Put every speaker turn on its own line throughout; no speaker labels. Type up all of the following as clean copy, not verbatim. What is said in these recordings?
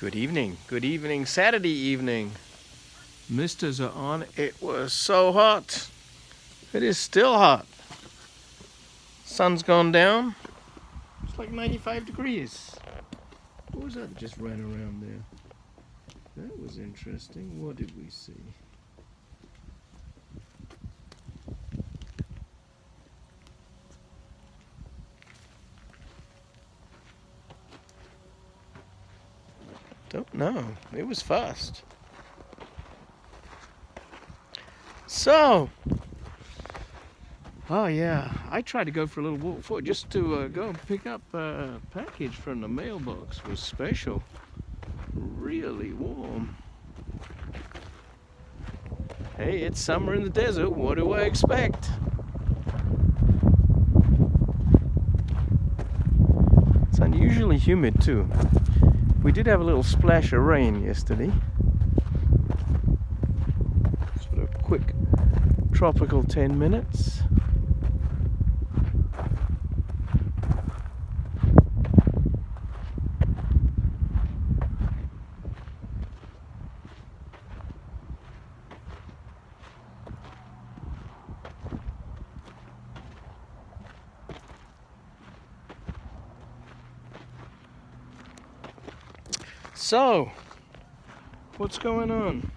Good evening, Saturday evening. Misters are on. It was so hot. It is still hot. Sun's gone down. It's like 95 degrees. What was that that just ran around there? That was interesting. What did we see? Don't know. It was fast. So, oh yeah, I tried to go for a little walk for just to go and pick up a package from the mailbox. It was special. Really warm. Hey, it's summer in the desert. What do I expect? It's unusually humid too. We did have a little splash of rain yesterday. Sort of quick tropical 10 minutes. So, what's going on?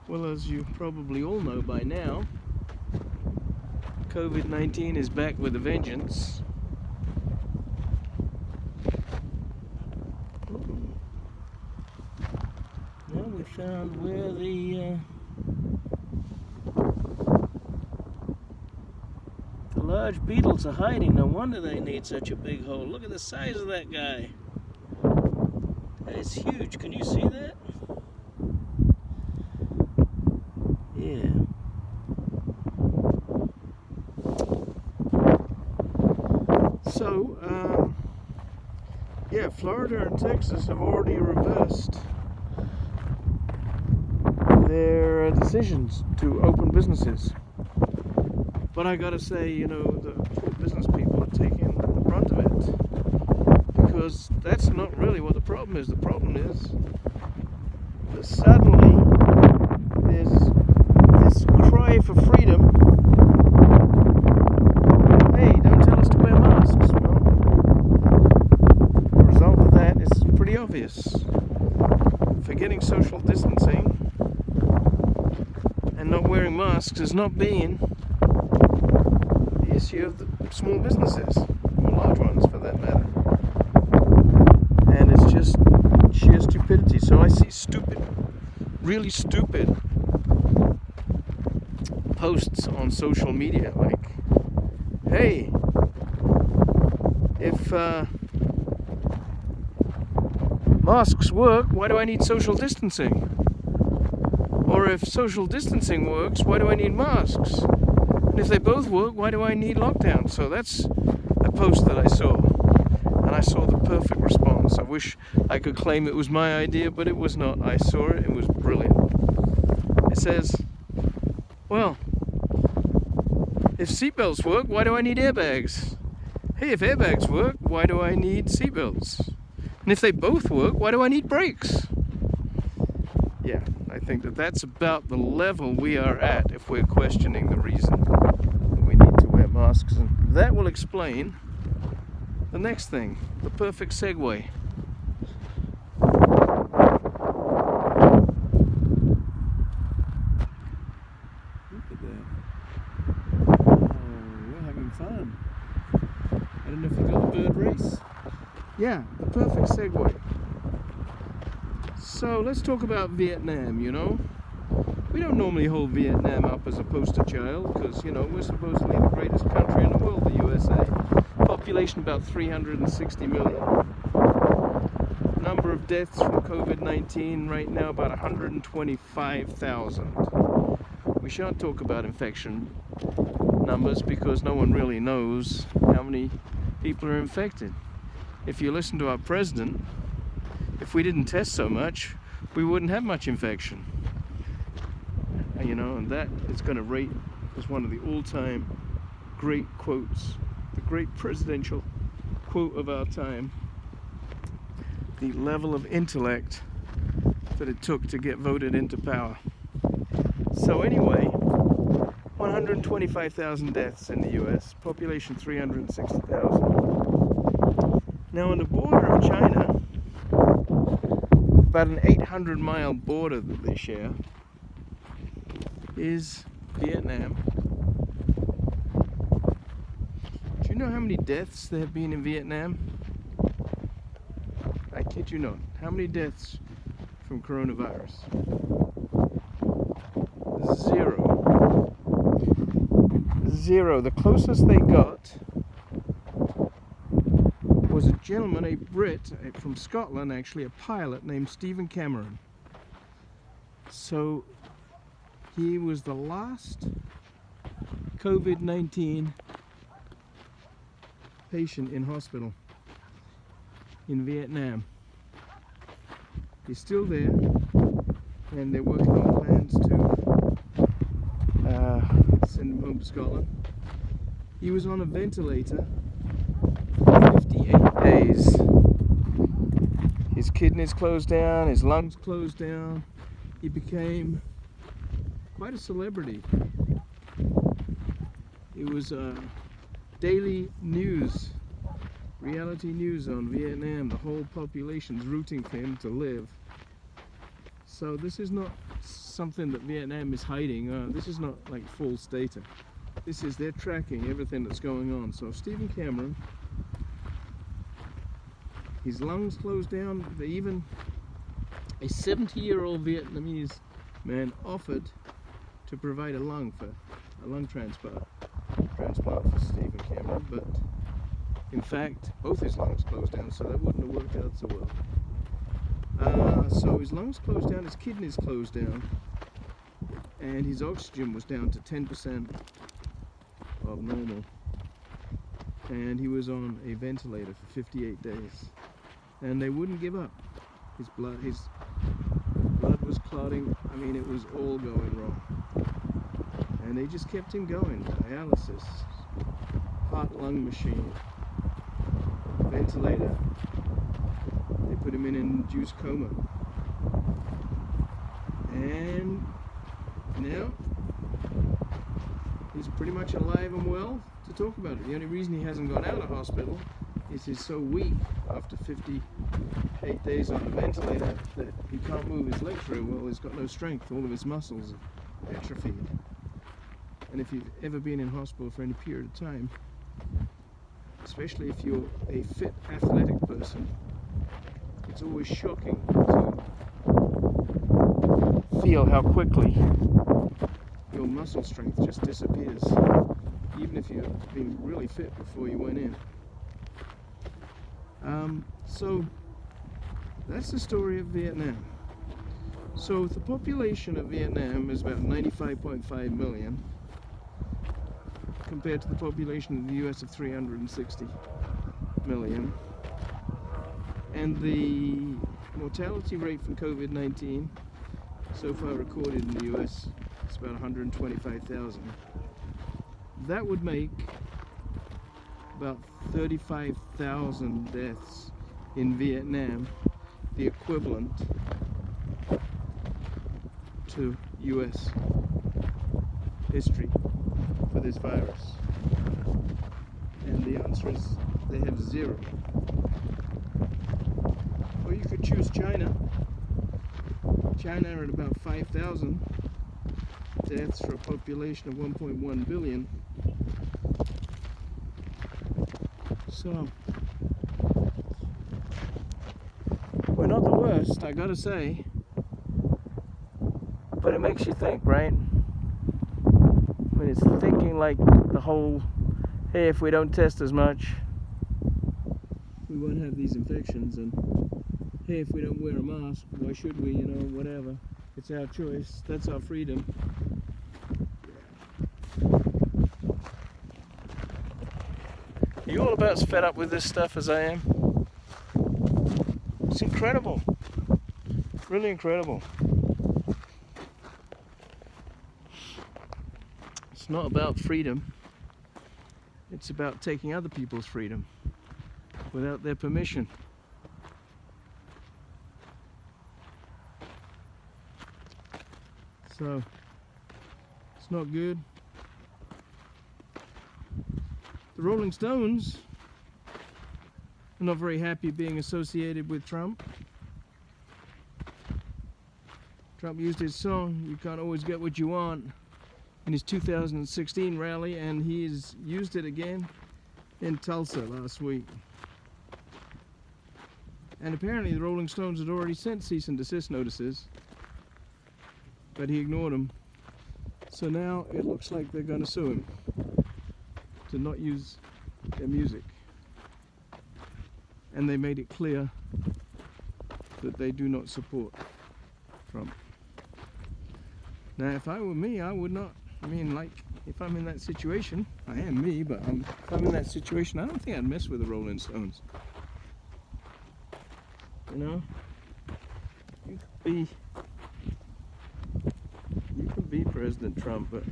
Well, as you probably all know by now, COVID-19 is back with a vengeance. Now we found where the large beetles are hiding. No wonder they need such a big hole. Look at the size of that guy. It's huge. Can you see that? Yeah. So, yeah, Florida and Texas have already reversed their decisions to open businesses. But I gotta say, you know, the business people are taking the brunt of it. Because that's not really what the problem is. The problem is that suddenly there's this cry for freedom. Hey, don't tell us to wear masks. Well, the result of that is pretty obvious. Forgetting social distancing and not wearing masks has not been the issue of the small businesses, or large ones for that matter. Just sheer stupidity. So I see stupid, really stupid posts on social media like, hey, if masks work, why do I need social distancing? Or if social distancing works, why do I need masks? And if they both work, why do I need lockdown? So that's a post that I saw. And I saw the perfect response. I wish I could claim it was my idea, but it was not. I saw it. It was brilliant. It says, well, if seatbelts work, why do I need airbags? Hey, if airbags work, why do I need seatbelts? And if they both work, why do I need brakes? Yeah, I think that that's about the level we are at if we're questioning the reason that we need to wear masks. And that will explain the next thing, the perfect segue. Look at that. Oh, we're having fun. I don't know if you got the bird race. Yeah, the perfect segue. So let's talk about Vietnam, you know. We don't normally hold Vietnam up as a poster child because, you know, we're supposedly the greatest country in the world, the USA. Population about 360 million. Number of deaths from COVID-19 right now about 125,000. We shan't talk about infection numbers because no one really knows how many people are infected. If you listen to our president, if we didn't test so much, we wouldn't have much infection. You know, and that is going to rate as one of the all-time great quotes, the great presidential quote of our time. the level of intellect that it took to get voted into power. So anyway, 125,000 deaths in the US, population 360,000. Now on the border of China, about an 800-mile border that they share, is Vietnam. Do you know how many deaths there have been in Vietnam? I kid you not. How many deaths from coronavirus? 0. 0. The closest they got was a gentleman, a Brit from Scotland, actually, a pilot named Stephen Cameron. So he was the last COVID-19 patient in hospital in Vietnam. He's still there, and they're working on plans to send him home to Scotland. He was on a ventilator for 58 days. His kidneys closed down, his lungs closed down. He became quite a celebrity. It was daily news, reality news on Vietnam. The whole population's rooting for him to live. So this is not something that Vietnam is hiding. This is not like false data. This is, they're tracking everything that's going on. So Stephen Cameron, his lungs closed down. They even, a 70-year-old Vietnamese man offered to provide a lung transplant for Stephen Cameron, but in fact both his lungs closed down, so that wouldn't have worked out so well. So his lungs closed down, his kidneys closed down, and his oxygen was down to 10% of normal, and he was on a ventilator for 58 days, and they wouldn't give up. His blood was clotting. I mean, it was all going wrong, and they just kept him going. Dialysis, heart-lung machine, ventilator. They put him in an induced coma, and now he's pretty much alive and well to talk about it. The only reason he hasn't gone out of hospital is he's so weak after 58 days on the ventilator that he can't move his legs very well. He's got no strength. All of his muscles are atrophied. And if you've ever been in hospital for any period of time, especially if you're a fit, athletic person, it's always shocking to feel how quickly your muscle strength just disappears, even if you've been really fit before you went in. So that's the story of Vietnam. So the population of Vietnam is about 95.5 million compared to the population of the US of 360 million. And the mortality rate from COVID-19 so far recorded in the US is about 125,000. That would make about 35,000 deaths in Vietnam, the equivalent to US history for this virus. And the answer is they have 0. Or you could choose China. China are at about 5,000 deaths for a population of 1.1 billion. So we're not the worst, I gotta say, but it makes you think, right? I mean, it's thinking like the whole, hey, if we don't test as much, we won't have these infections, and hey, if we don't wear a mask, why should we, whatever. It's our choice, that's our freedom. Are you all about as fed up with this stuff as I am? It's incredible. Really incredible. It's not about freedom. It's about taking other people's freedom without their permission. So it's not good. The Rolling Stones are not very happy being associated with Trump. Trump used his song, "You Can't Always Get What You Want," in his 2016 rally, and he's used it again in Tulsa last week. And apparently the Rolling Stones had already sent cease and desist notices, but he ignored them. So now it looks like they're going to sue him to not use their music. And they made it clear that they do not support Trump. Now, if I were me, I would not. I mean, like, if I'm in that situation, I am me, but if I'm in that situation, I don't think I'd mess with the Rolling Stones. You know, you could be President Trump, but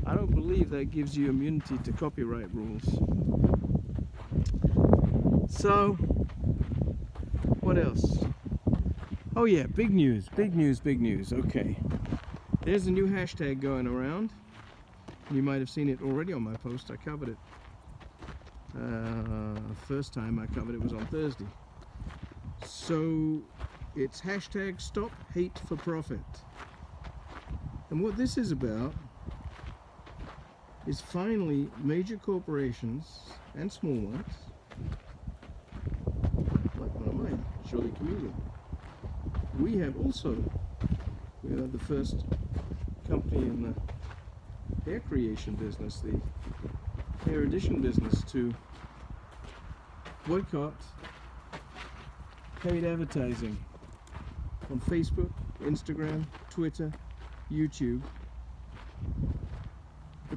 I don't believe that gives you immunity to copyright rules. So, what else? Oh yeah, big news. Okay, there's a new hashtag going around. You might have seen it already on my post. I covered it. First time I covered it was on Thursday. So it's hashtag Stop Hate for Profit. And what this is about is finally major corporations and small ones, like one of mine, Surely Chameleon. We are the first company in the hair creation business, the hair addition business, to boycott paid advertising on Facebook, Instagram, Twitter, YouTube.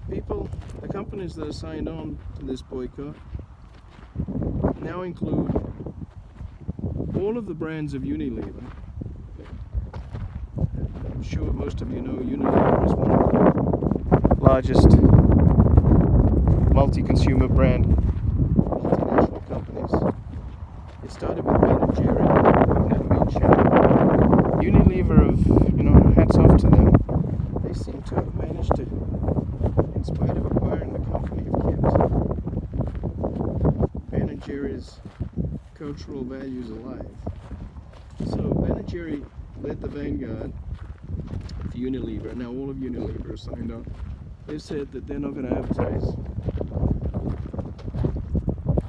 The companies that are signed on to this boycott now include all of the brands of Unilever. I'm sure most of you know Unilever is one of the largest multi-consumer brand multinational companies. It started with Ben & Jerry, we've never been shown. Unilever, hats off to them. They seem to have managed to, in spite of acquiring the company, have kept Ben & Jerry's cultural values alive. So Ben & Jerry led the vanguard for Unilever. Now all of Unilever are signed on. They've said that they're not going to advertise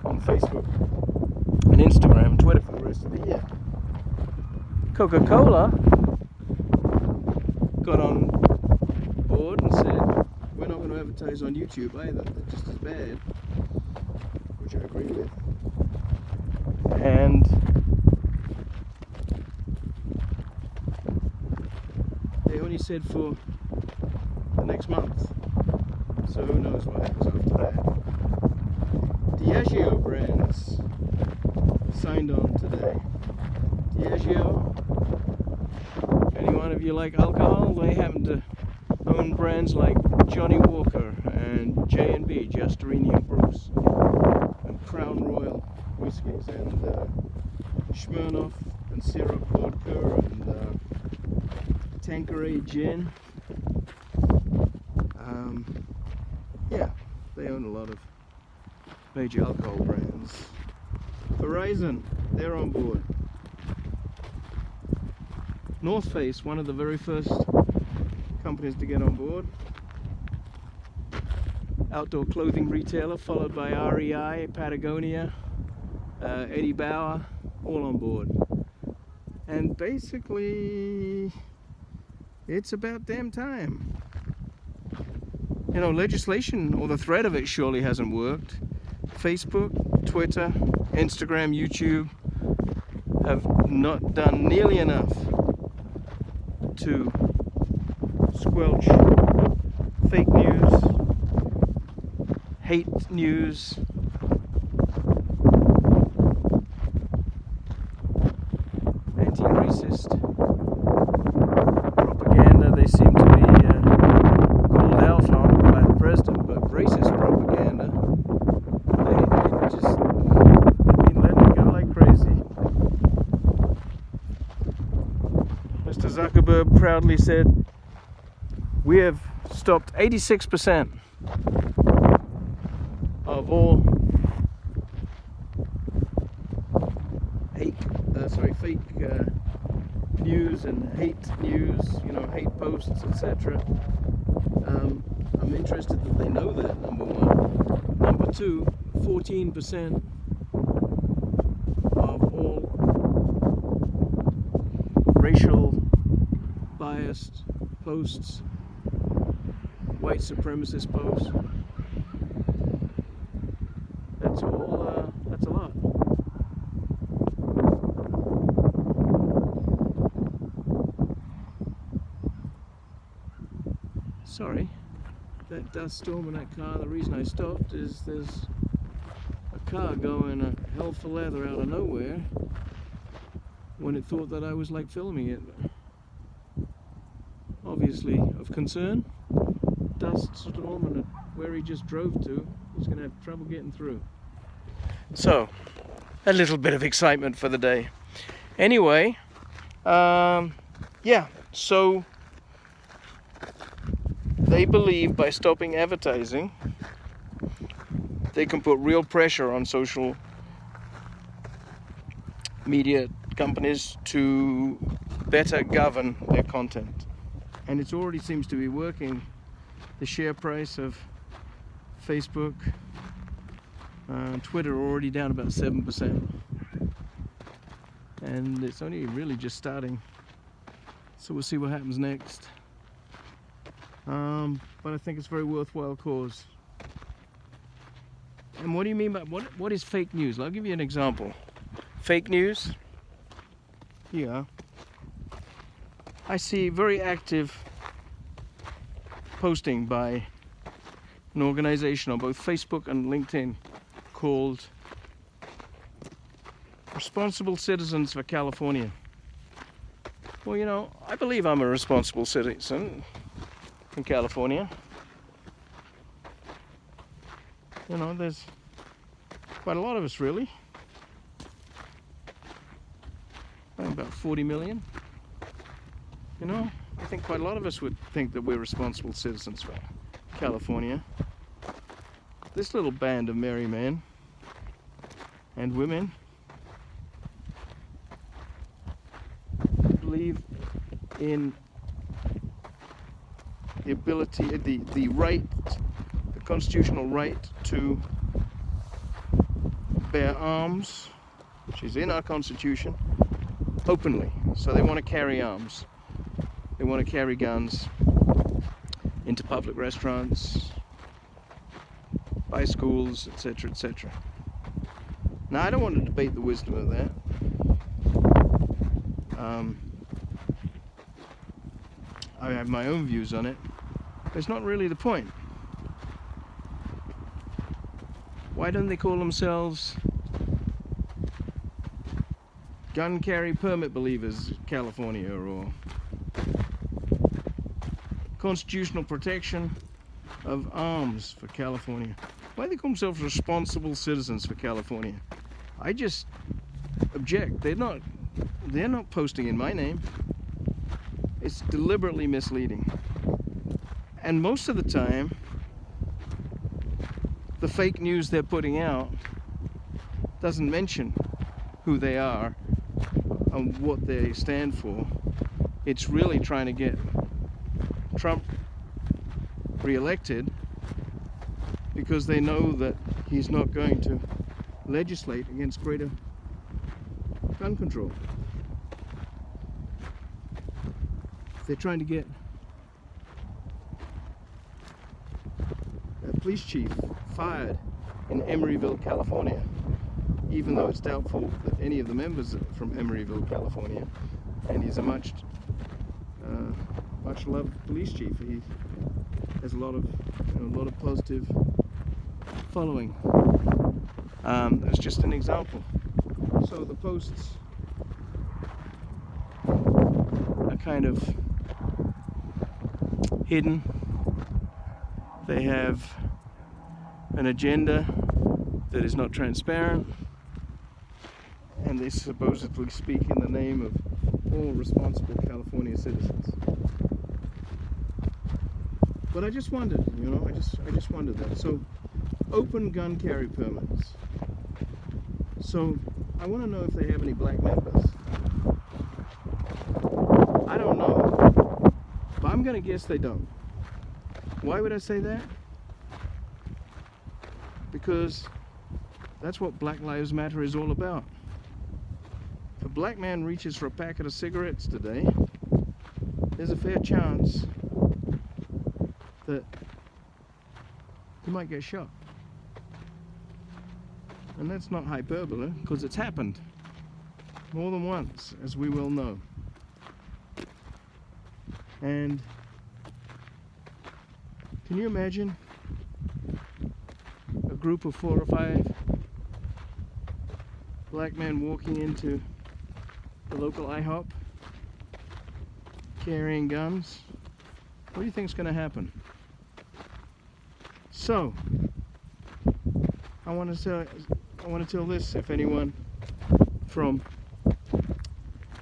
on Facebook and Instagram and Twitter for the rest of the year. Coca-Cola got on board and said, we're not going to advertise on YouTube either, they're just as bad, which I agree with. And they only said for the next month, so who knows what happens after that. Diageo brands signed on today. Diageo, any one of you like alcohol? They happen to own brands like Johnny Walker and J&B, Justerini and Bruce, and Crown Royal whiskies, and Smirnoff and Syrup vodka, and Tanqueray gin. Yeah, they own a lot of major alcohol brands. Verizon, they're on board. North Face, one of the very first companies to get on board. Outdoor clothing retailer, followed by REI, Patagonia, Eddie Bauer, all on board. And basically, it's about damn time. Legislation, or the threat of it, surely hasn't worked. Facebook, Twitter, Instagram, YouTube have not done nearly enough to squelch fake news, hate news, anti-racist propaganda. They seem to be called out on by the president, but racist propaganda, they just been letting it go like crazy. Mr. Zuckerberg proudly said, we have stopped 86% of all fake news and hate news, hate posts, etc. I'm interested that they know that, number one. Number two, 14% of all racial biased posts, white supremacist posts, that's a lot. Sorry, that dust storm in that car, the reason I stopped is there's a car going a hell for leather out of nowhere when it thought that I was like filming it. Obviously of concern. Dust storm and where he just drove to, he's going to have trouble getting through. So, a little bit of excitement for the day. Anyway, yeah, so they believe by stopping advertising, they can put real pressure on social media companies to better govern their content. And it already seems to be working. The share price of Facebook and Twitter are already down about 7%. And it's only really just starting. So we'll see what happens next. But I think it's a very worthwhile cause. And what do you mean by, what is fake news? I'll give you an example. Fake news, yeah. I see very active posting by an organization on both Facebook and LinkedIn called Responsible Citizens for California. Well, I believe I'm a responsible citizen in California. There's quite a lot of us, really. About 40 million. I think quite a lot of us would think that we're responsible citizens for California. This little band of merry men and women believe in the ability, the right, the constitutional right to bear arms, which is in our Constitution, openly. So they want to carry arms. They want to carry guns into public restaurants, by schools, etc., etc. Now, I don't want to debate the wisdom of that. I have my own views on it. It's not really the point. Why don't they call themselves gun carry permit believers, California, or constitutional protection of arms for California? Why do they call themselves responsible citizens for California? I just object. They're not posting in my name. It's deliberately misleading. And most of the time, the fake news they're putting out doesn't mention who they are and what they stand for. It's really trying to get Trump re-elected because they know that he's not going to legislate against greater gun control. They're trying to get a police chief fired in Emeryville, California, even though it's doubtful that any of the members are from Emeryville, California, and he's a much loved police chief. He has a lot of positive following. That's just an example. So the posts are kind of hidden. They have an agenda that is not transparent, and they supposedly speak in the name of all responsible California citizens. But I just wondered, you know, I just wondered that. So, open gun carry permits. So, I want to know if they have any black members. I don't know, but I'm going to guess they don't. Why would I say that? Because that's what Black Lives Matter is all about. If a black man reaches for a packet of cigarettes today, there's a fair chance that he might get shot. And that's not hyperbole, because it's happened more than once, as we well know. And can you imagine a group of 4 or 5 black men walking into the local IHOP carrying guns? What do you think is going to happen? So, I want to tell this, if anyone from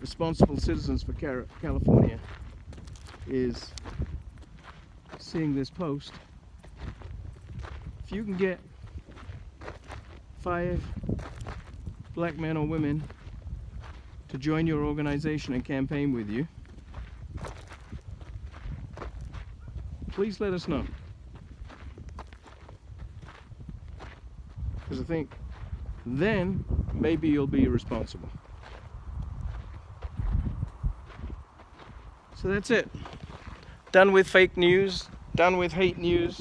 Responsible Citizens for California is seeing this post, if you can get 5 black men or women to join your organization and campaign with you, please let us know. Because I think then maybe you'll be responsible. So that's it. Done with fake news, done with hate news.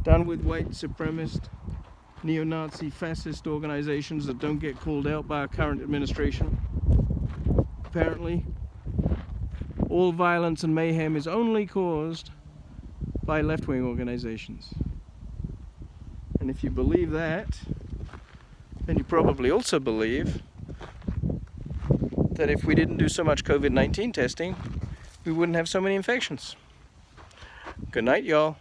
Done with white supremacist, neo-Nazi, fascist organizations that don't get called out by our current administration. Apparently, all violence and mayhem is only caused by left-wing organizations. And if you believe that, then you probably also believe that if we didn't do so much COVID-19 testing, we wouldn't have so many infections. Good night, y'all.